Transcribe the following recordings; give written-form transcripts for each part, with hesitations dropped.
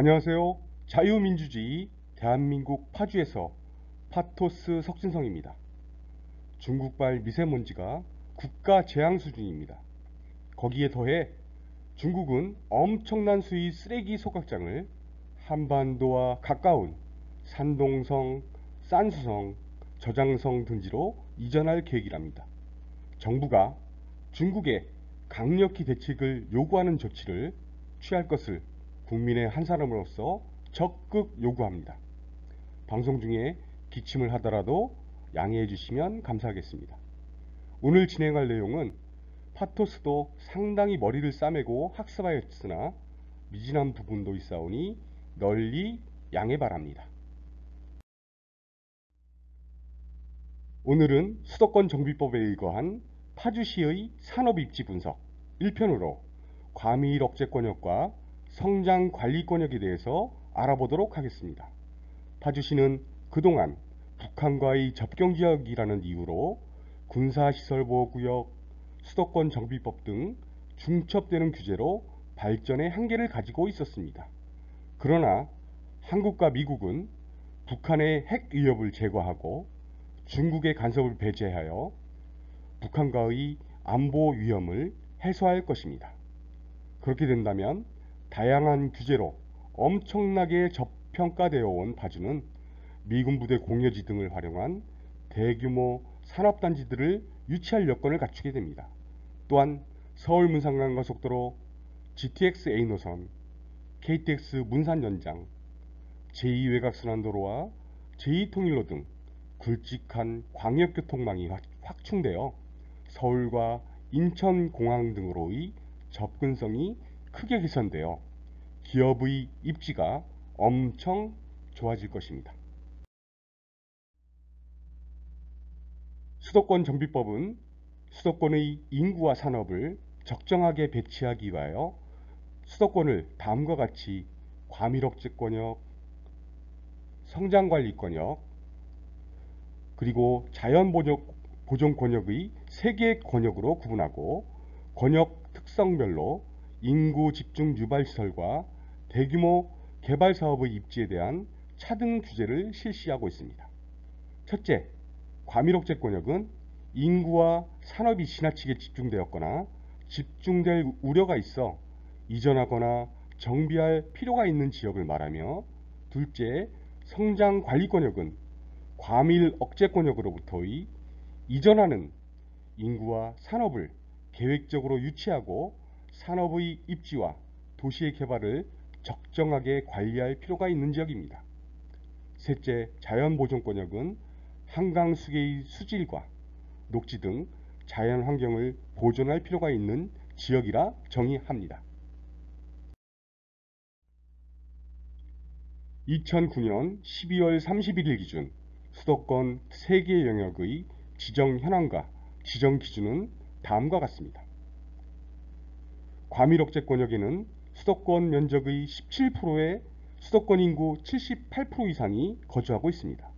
안녕하세요. 자유민주주의 대한민국 파주에서 파토스 석진성입니다. 중국발 미세먼지가 국가 재앙 수준입니다. 거기에 더해 중국은 엄청난 수의 쓰레기 소각장을 한반도와 가까운 산동성, 산수성, 저장성 등지로 이전할 계획이랍니다. 정부가 중국에 강력히 대책을 요구하는 조치를 취할 것을 국민의 한 사람으로서 적극 요구합니다. 방송 중에 기침을 하더라도 양해해 주시면 감사하겠습니다. 오늘 진행할 내용은 파토스도 상당히 머리를 싸매고 학습하였으나 미진한 부분도 있사오니 널리 양해 바랍니다. 오늘은 수도권 정비법에 의거한 파주시의 산업입지 분석 1편으로 과밀 억제 권역과 성장 관리 권역에 대해서 알아보도록 하겠습니다. 파주시는 그동안 북한과의 접경지역이라는 이유로 군사시설보호구역, 수도권 정비법 등 중첩되는 규제로 발전의 한계를 가지고 있었습니다. 그러나 한국과 미국은 북한의 핵 위협을 제거하고 중국의 간섭을 배제하여 북한과의 안보 위험을 해소할 것입니다. 그렇게 된다면 다양한 규제로 엄청나게 저평가되어 온 파주는 미군 부대 공여지 등을 활용한 대규모 산업단지들을 유치할 여건을 갖추게 됩니다. 또한 서울 문산간고속도로, GTX A 노선, KTX 문산 연장, 제2외곽순환도로와 제2통일로 등 굵직한 광역교통망이 확충되어 서울과 인천공항 등으로의 접근성이 크게 개선되어 기업의 입지가 엄청 좋아질 것입니다. 수도권 정비법은 수도권의 인구와 산업을 적정하게 배치하기 위하여 수도권을 다음과 같이 과밀억제권역, 성장관리권역, 그리고 자연보존권역의 3개의 권역으로 구분하고 권역 특성별로 인구 집중 유발시설과 대규모 개발사업의 입지에 대한 차등 규제를 실시하고 있습니다. 첫째, 과밀억제권역은 인구와 산업이 지나치게 집중되었거나 집중될 우려가 있어 이전하거나 정비할 필요가 있는 지역을 말하며, 둘째, 성장관리권역은 과밀억제권역으로부터의 이전하는 인구와 산업을 계획적으로 유치하고 산업의 입지와 도시의 개발을 적정하게 관리할 필요가 있는 지역입니다. 셋째, 자연보존권역은 한강수계의 수질과 녹지 등 자연환경을 보존할 필요가 있는 지역이라 정의합니다. 2009년 12월 31일 기준 수도권 3개 영역의 지정 현황과 지정 기준은 다음과 같습니다. 과밀억제권역에는 수도권 면적의 17%의 수도권 인구 78% 이상이 거주하고 있습니다.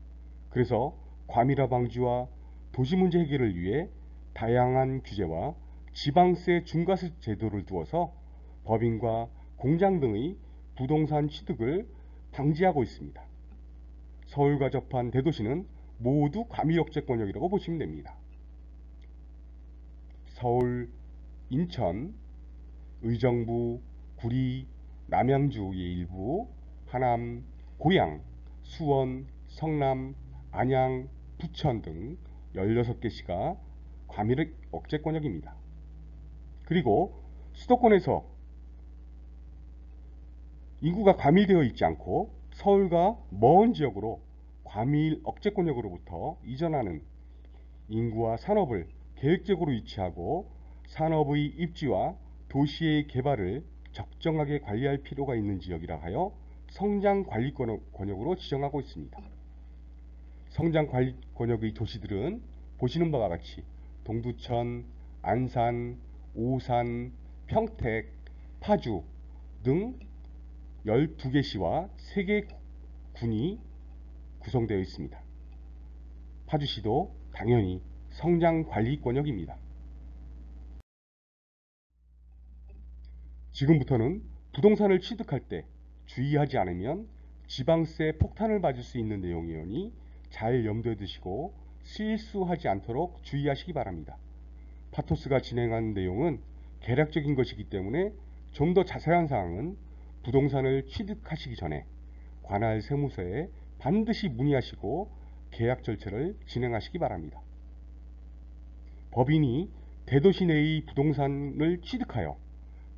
그래서 과밀화 방지와 도시 문제 해결을 위해 다양한 규제와 지방세 중과세 제도를 두어서 법인과 공장 등의 부동산 취득을 방지하고 있습니다. 서울과 접한 대도시는 모두 과밀억제권역이라고 보시면 됩니다. 서울, 인천, 의정부, 구리, 남양주의 일부, 하남, 고양, 수원, 성남, 안양, 부천 등 16개 시가 과밀억제권역입니다. 그리고 수도권에서 인구가 과밀되어 있지 않고 서울과 먼 지역으로 과밀억제권역으로부터 이전하는 인구와 산업을 계획적으로 유치하고 산업의 입지와 도시의 개발을 적정하게 관리할 필요가 있는 지역이라 하여 성장관리권역으로 지정하고 있습니다. 성장관리권역의 도시들은 보시는 바와 같이 동두천, 안산, 오산, 평택, 파주 등 12개 시와 3개 군이 구성되어 있습니다. 파주시도 당연히 성장관리권역입니다. 지금부터는 부동산을 취득할 때 주의하지 않으면 지방세 폭탄을 맞을 수 있는 내용이오니 잘 염두에 두시고 실수하지 않도록 주의하시기 바랍니다. 파토스가 진행한 내용은 개략적인 것이기 때문에 좀 더 자세한 사항은 부동산을 취득하시기 전에 관할 세무서에 반드시 문의하시고 계약 절차를 진행하시기 바랍니다. 법인이 대도시 내의 부동산을 취득하여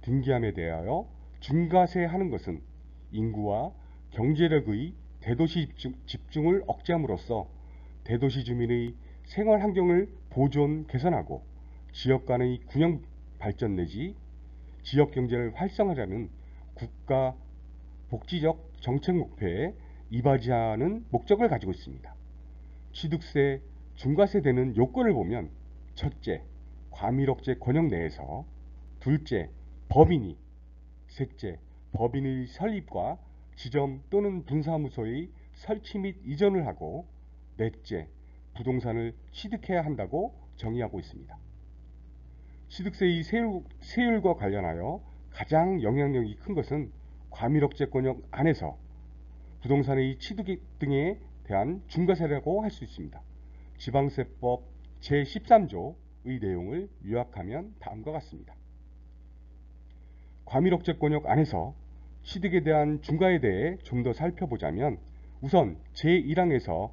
등기함에 대하여 중과세하는 것은 인구와 경제력의 대도시 집중을 억제함으로써 대도시 주민의 생활 환경을 보존 개선하고 지역 간의 균형 발전 내지 지역 경제를 활성화하자는 국가 복지적 정책 목표에 이바지하는 목적을 가지고 있습니다. 취득세, 중과세 되는 요건을 보면 첫째, 과밀억제 권역 내에서, 둘째, 법인이, 셋째, 법인의 설립과 지점 또는 분사무소의 설치 및 이전을 하고, 넷째, 부동산을 취득해야 한다고 정의하고 있습니다. 취득세의 세율과 관련하여 가장 영향력이 큰 것은 과밀억제 권역 안에서 부동산의 취득 등에 대한 중과세라고 할 수 있습니다. 지방세법 제13조의 내용을 요약하면 다음과 같습니다. 과밀억제 권역 안에서 취득에 대한 중과에 대해 좀 더 살펴보자면 우선 제1항에서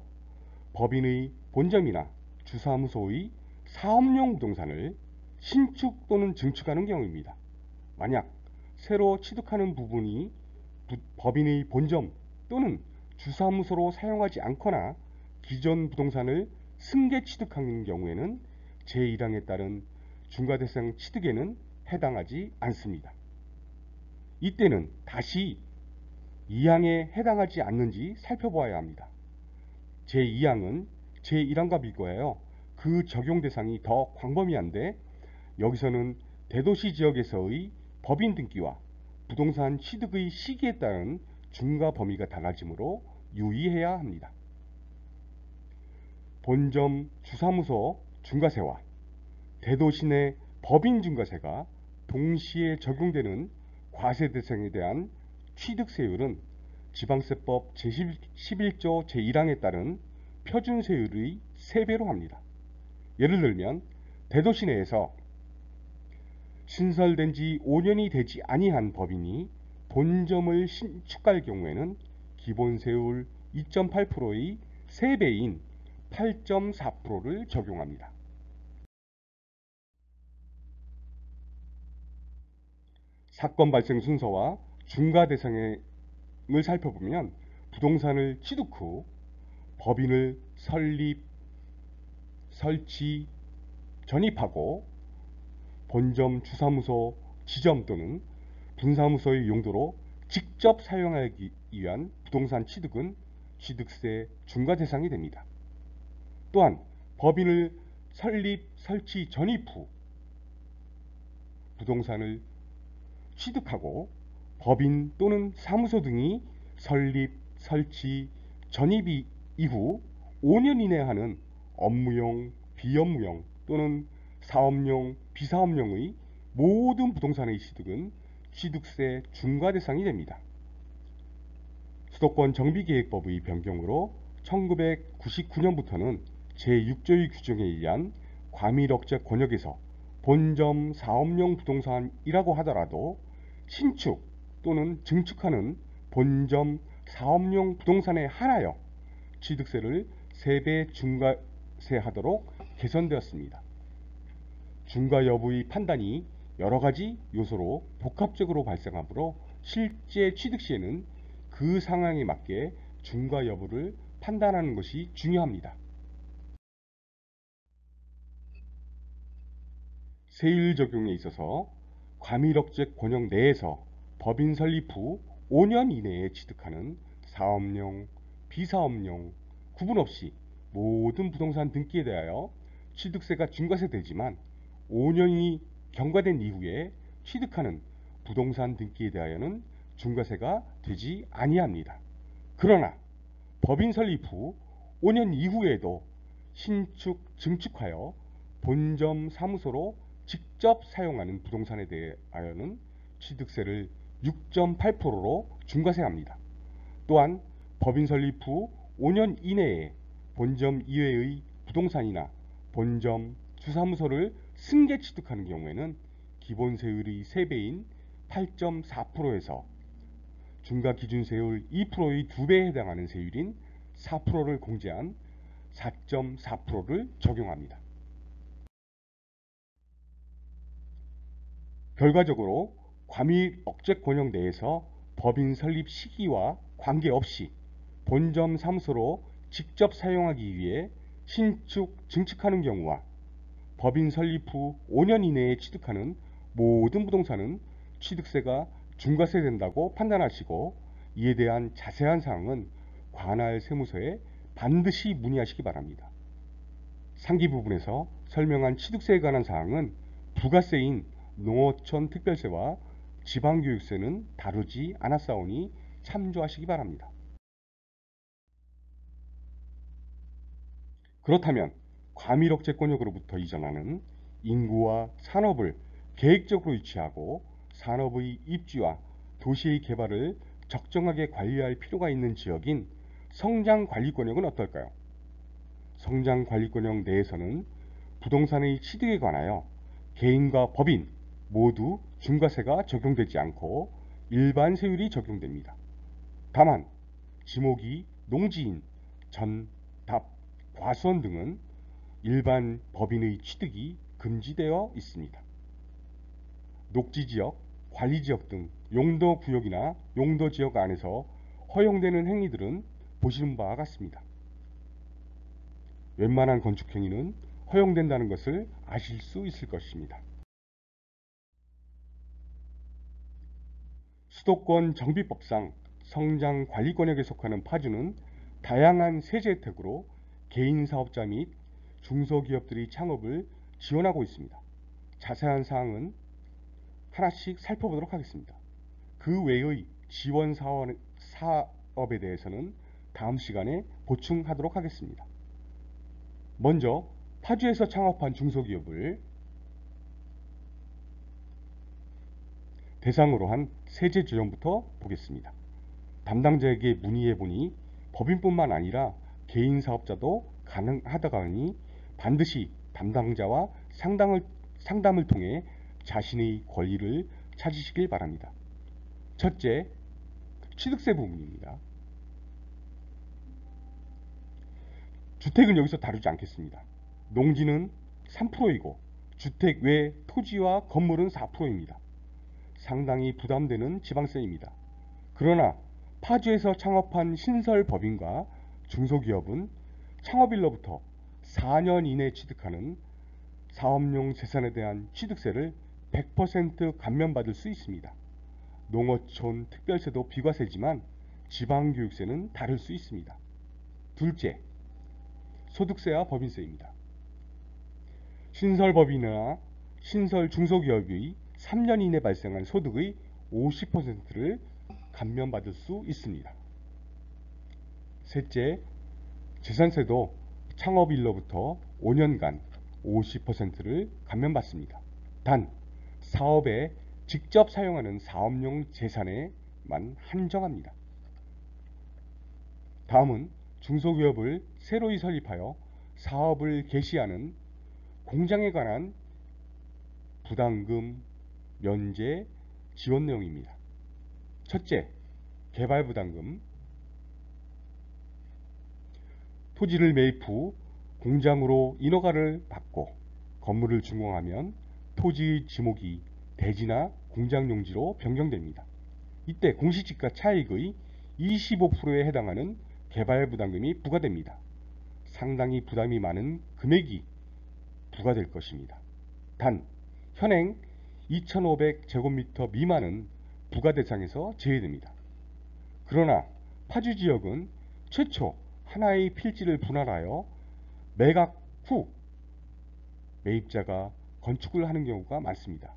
법인의 본점이나 주사무소의 사업용 부동산을 신축 또는 증축하는 경우입니다. 만약 새로 취득하는 부분이 법인의 본점 또는 주사무소로 사용하지 않거나 기존 부동산을 승계 취득하는 경우에는 제1항에 따른 중과대상 취득에는 해당하지 않습니다. 이때는 다시 2항에 해당하지 않는지 살펴보아야 합니다. 제2항은 제1항과 비교하여 그 적용 대상이 더 광범위한데 여기서는 대도시 지역에서의 법인 등기와 부동산 취득의 시기에 따른 중과 범위가 달라지므로 유의해야 합니다. 본점 주사무소 중과세와 대도시 내 법인 중과세가 동시에 적용되는 과세 대상에 대한 취득세율은 지방세법 제11조 제1항에 따른 표준세율의 3배로 합니다. 예를 들면 대도시 내에서 신설된 지 5년이 되지 아니한 법인이 본점을 신축할 경우에는 기본세율 2.8%의 3배인 8.4%를 적용합니다. 사건 발생 순서와 중과 대상을 살펴보면 부동산을 취득 후 법인을 설립, 설치, 전입하고 본점, 주사무소, 지점 또는 분사무소의 용도로 직접 사용하기 위한 부동산 취득은 취득세 중과 대상이 됩니다. 또한 법인을 설립, 설치, 전입 후 부동산을 취득하고 법인 또는 사무소 등이 설립, 설치, 전입 이후 5년 이내에 하는 업무용, 비업무용 또는 사업용, 비사업용의 모든 부동산의 취득은 취득세 중과 대상이 됩니다. 수도권 정비계획법의 변경으로 1999년부터는 제6조의 규정에 의한 과밀억제 권역에서 본점 사업용 부동산이라고 하더라도 신축 또는 증축하는 본점 사업용 부동산에 한하여 취득세를 3배 중과세하도록 개선되었습니다. 중과 여부의 판단이 여러 가지 요소로 복합적으로 발생하므로 실제 취득 시에는 그 상황에 맞게 중과 여부를 판단하는 것이 중요합니다. 세율 적용에 있어서 과밀억제 권역 내에서 법인 설립 후 5년 이내에 취득하는 사업용, 비사업용 구분 없이 모든 부동산 등기에 대하여 취득세가 중과세되지만 5년이 경과된 이후에 취득하는 부동산 등기에 대하여는 중과세가 되지 아니합니다. 그러나 법인 설립 후 5년 이후에도 신축, 증축하여 본점 사무소로 직접 사용하는 부동산에 대하여는 취득세를 6.8%로 중과세합니다. 또한 법인 설립 후 5년 이내에 본점 이외의 부동산이나 본점 주사무소를 승계 취득하는 경우에는 기본세율의 3배인 8.4%에서 중과기준세율 2%의 2배에 해당하는 세율인 4%를 공제한 4.4%를 적용합니다. 결과적으로 과밀 억제 권역 내에서 법인 설립 시기와 관계없이 본점 사무소로 직접 사용하기 위해 신축, 증축하는 경우와 법인 설립 후 5년 이내에 취득하는 모든 부동산은 취득세가 중과세된다고 판단하시고, 이에 대한 자세한 사항은 관할 세무서에 반드시 문의하시기 바랍니다. 상기 부분에서 설명한 취득세에 관한 사항은 부가세인 농어촌 특별세와 지방교육세는 다루지 않았사오니 참조하시기 바랍니다. 그렇다면 과밀억제권역으로부터 이전하는 인구와 산업을 계획적으로 유치하고 산업의 입지와 도시의 개발을 적정하게 관리할 필요가 있는 지역인 성장관리권역은 어떨까요? 성장관리권역 내에서는 부동산의 취득에 관하여 개인과 법인 모두 중과세가 적용되지 않고 일반 세율이 적용됩니다. 다만 지목이 농지인, 전, 답, 과수원 등은 일반 법인의 취득이 금지되어 있습니다. 녹지지역, 관리지역 등 용도구역이나 용도지역 안에서 허용되는 행위들은 보시는 바와 같습니다. 웬만한 건축행위는 허용된다는 것을 아실 수 있을 것입니다. 수도권 정비법상 성장관리권역에 속하는 파주는 다양한 세제 혜택으로 개인 사업자 및 중소기업들의 창업을 지원하고 있습니다. 자세한 사항은 하나씩 살펴보도록 하겠습니다. 그 외의 지원 사업에 대해서는 다음 시간에 보충하도록 하겠습니다. 먼저 파주에서 창업한 중소기업을 대상으로 한 세제 조정부터 보겠습니다. 담당자에게 문의해 보니 법인뿐만 아니라 개인 사업자도 가능하다고 하니 반드시 담당자와 상담을 통해 자신의 권리를 찾으시길 바랍니다. 첫째, 취득세 부분입니다. 주택은 여기서 다루지 않겠습니다. 농지는 3%이고 주택 외 토지와 건물은 4%입니다. 상당히 부담되는 지방세입니다. 그러나 파주에서 창업한 신설법인과 중소기업은 창업일로부터 4년 이내에 취득하는 사업용 재산에 대한 취득세를 100% 감면받을 수 있습니다. 농어촌 특별세도 비과세지만 지방교육세는 다를 수 있습니다. 둘째, 소득세와 법인세입니다. 신설법인이나 신설 중소기업의 3년 이내 발생한 소득의 50%를 감면받을 수 있습니다. 셋째, 재산세도 창업일로부터 5년간 50%를 감면받습니다. 단 사업에 직접 사용하는 사업용 재산에만 한정합니다. 다음은 중소기업을 새로이 설립하여 사업을 개시하는 공장에 관한 부담금 면제 지원 내용입니다. 첫째, 개발부담금. 토지를 매입 후 공장으로 인허가를 받고 건물을 준공하면 토지의 지목이 대지나 공장 용지로 변경됩니다. 이때 공시지가 차익의 25%에 해당하는 개발부담금이 부과됩니다. 상당히 부담이 많은 금액이 부과될 것입니다. 단 현행 2500제곱미터 미만은 부과 대상에서 제외됩니다. 그러나 파주 지역은 최초 하나의 필지를 분할하여 매각 후 매입자가 건축을 하는 경우가 많습니다.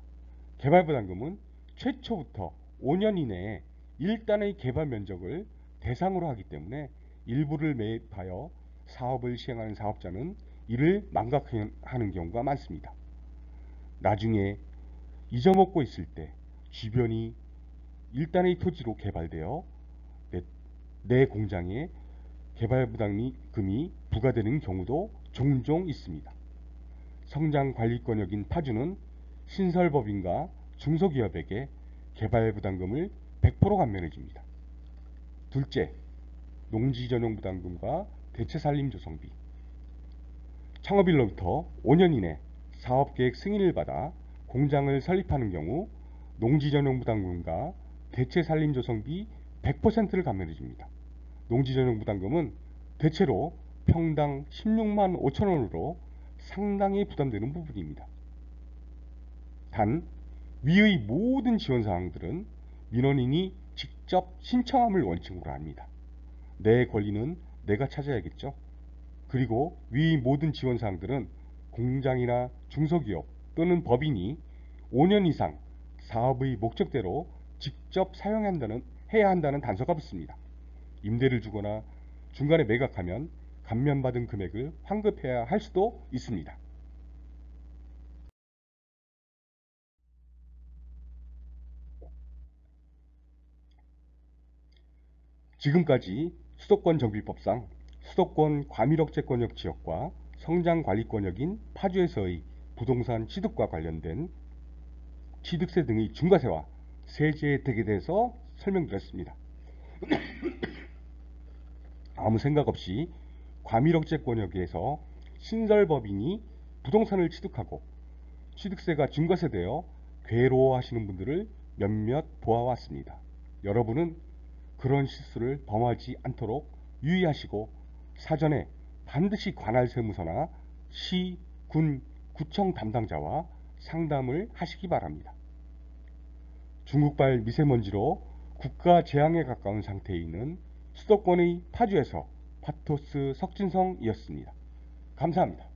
개발부담금은 최초부터 5년 이내에 일단의 개발 면적을 대상으로 하기 때문에 일부를 매입하여 사업을 시행하는 사업자는 이를 망각하는 경우가 많습니다. 나중에 잊어먹고 있을 때 주변이 일단의 토지로 개발되어 내 공장에 개발부담금이 부과되는 경우도 종종 있습니다. 성장관리권역인 파주는 신설법인과 중소기업에게 개발부담금을 100% 감면해줍니다. 둘째, 농지전용부담금과 대체산림조성비. 창업일로부터 5년 이내 사업계획 승인을 받아 공장을 설립하는 경우 농지전용부담금과 대체산림조성비 100%를 감면해줍니다. 농지전용부담금은 대체로 평당 16만 5천 원으로 상당히 부담되는 부분입니다. 단, 위의 모든 지원사항들은 민원인이 직접 신청함을 원칙으로 합니다. 내 권리는 내가 찾아야겠죠. 그리고 위 모든 지원사항들은 공장이나 중소기업 또는 법인이 5년 이상 사업의 목적대로 직접 해야 한다는 단서가 붙습니다. 임대를 주거나 중간에 매각하면 감면받은 금액을 환급해야 할 수도 있습니다. 지금까지 수도권 정비법상 수도권 과밀억제권역 지역과 성장관리권역인 파주에서의 부동산 취득과 관련된 취득세 등의 중과세와 세제 혜택에 대해서 설명드렸습니다. 아무 생각 없이 과밀억제권역에서 신설법인이 부동산을 취득하고 취득세가 중과세되어 괴로워하시는 분들을 몇몇 보아왔습니다. 여러분은 그런 실수를 범하지 않도록 유의하시고 사전에 반드시 관할 세무서나 시, 군, 구청 담당자와 상담을 하시기 바랍니다. 중국발 미세먼지로 국가 재앙에 가까운 상태에 있는 수도권의 파주에서 파토스 석진성이었습니다. 감사합니다.